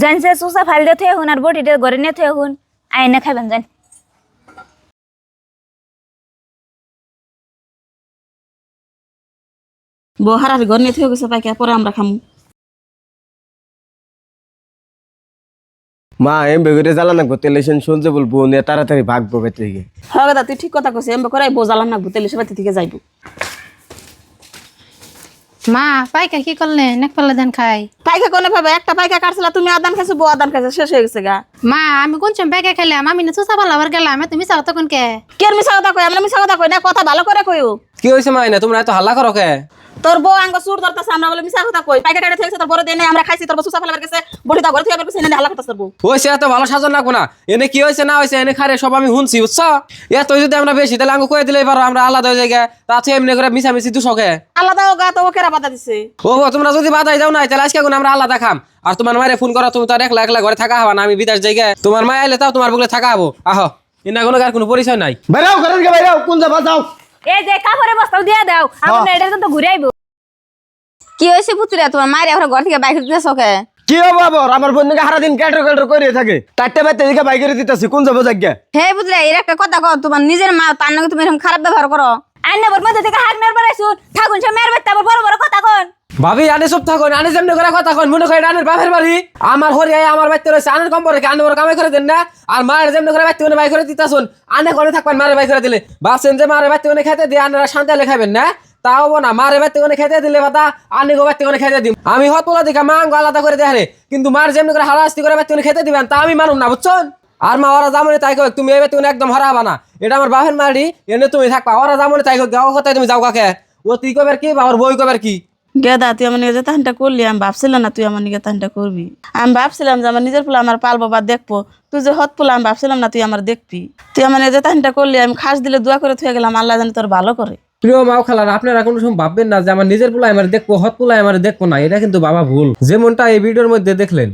জানছে সুসা ফাইল দিয়ে থুয়ে হুন আর বটিটা ঘরে নিয়ে থুয়ে হুন আইনে খাবেন জান বহার আর ঘর নিয়ে থুয়ে গেছে পাইকা পরে আমরা খামু। মা এম বেগুরে জ্বালা না তেলে শুনছে বলবো নিয়ে তাড়াতাড়ি ভাগবো বেতে থেকে। হ্যাঁ দাদা তুই ঠিক কথা কইছিস এমবে করে বোঝালাম না ভূতেলে সে বাড়ি থেকে যাইবো। মা পাইকা কি করলেন এক পাল্লা ধান খাই। পাইকা কোনে পাবে একটা পাইকা কাটছিলা তুমি আদান খাইছো বউ আদান খাইছো শেষ হয়ে গেছে গা। মা আমি কোন সময় পাইকা খাইলাম আমি না চুষা পাল্লা আবার গেলাম তুমি চাও তখন কে কি আর মিছা কথা কই আমরা মিছা কথা কই না কথা ভালো করে কইও। কি হয়েছে মাইনা তোমরা এত হাল্লা করো কে? তোর বউ আঙ্গ সুর ধরতেছে আমরা বলে মিছা কথা কই পাইকা কাটে থেকে তোর বড় দেনে আমরা খাইছি তোর বউ সুসা ফেলার গেছে বড়ি দা ঘরে থেকে গেছে এনে হালা করতেছ বউ। হয়েছে এত ভালো সাজন লাগবো না এনে কি হয়েছে না হয়েছে এনে খারে সব আমি শুনছি বুঝছো এত যদি আমরা বেশি তাহলে আঙ্গু কয়ে দিলেই পারো আমরা আলাদা হয়ে যাই তাতে এমনি করে মিশামিশি দুশোকে আলাদা গা তো ও কেরা বাধা দিছে। ও তোমরা যদি বাধাই যাও না তাহলে আজকে আমরা আলাদা খাম আর তোমার মায়ের ফোন করো তুমি তো আর একলা একলা ঘরে থাকা হবা না আমি বিদেশ যাই তোমার মায় আইলে তাও তোমার বুকলে থাকা হবো আহ এনা কোনো আর কোনো পরিচয় নাই বাইরাও করেন কে বাইরাও কোন যাবা যাও। এই যে কাপড়ে বস্তাও দিয়ে দাও আমার এটা তো ঘুরে আইবো কি হইছে পুতুরা তোমার মায়ের এখন ঘর থেকে বাইক দিতেছ কে? কি হবে আবার আমার বন্ধুকে সারা দিন ক্যাটার করে থাকে চারটে বাচ্চা দিকে বাইকের দিতেছি কোন যাবো জায়গা। হে পুতুরা এর একটা কথা কও তোমার নিজের মা তার নাকি তুমি এরকম খারাপ ব্যবহার করো। আইনা বর মধ্যে থেকে হাক নার বাড়াইছুন ঠাকুন সে মেয়ের বাচ্চা আবার বড় বড় কথা কোন ভাবি আনে সব থাকুন আনে যেমনি করে কথা কন মনে করে আনের বাপের বাড়ি আমার হরি আমার বাচ্চা রয়েছে আনের কম পরে আনে বড় কামাই করে দেন না আর মায়ের যেমনি করে বাচ্চা বাই করে দিতাছুন আনে ঘরে থাকবেন মারে বাই করে দিলে ভাবছেন যে মারে বাচ্চা খেতে দিয়ে আনারা শান্তি খাবেন না তাও না মারে বাচ্চা খেতে দিলে বাতা আনে গো বাচ্চা খেতে দিম আমি হতলা দেখা মাঙ্গ আলাদা করে দেখে কিন্তু মার যেমনি করে হারাস্তি করে বাচ্চা খেতে দিবেন তা আমি মানুম না বুঝছেন আর মা ওরা জামনে তাই কই তুমি এই বাচ্চা একদম হারাবা না এটা আমার বাপের মারি এনে তুমি থাকবা ওরা জামনে তাই কই গাও কথায় তুমি যাও কাকে ও তুই কবার কি বাবার বই কবার কি গেদা তুই আমার নিজে তাহানটা করলি আমি ভাবছিলাম না তুই আমার নিজে তাহানটা করবি। আমি ভাবছিলাম যে আমার নিজের পোলা আমার পালবো বা দেখবো তুই যে হত পোলা আমি ভাবছিলাম না তুই আমার দেখবি। তুই আমার নিজে তাহানটা করলি আমি খাস দিলে দোয়া করে থুয়ে গেলাম আল্লাহ জানি তোর ভালো করে। প্রিয় মাও খালার আপনারা কোনো সময় ভাববেন না যে আমার নিজের পোলা আমার দেখবো হত পোলা আমার দেখবো না এটা কিন্তু বাবা ভুল যেমনটা এই ভিডিওর মধ্যে দেখলেন।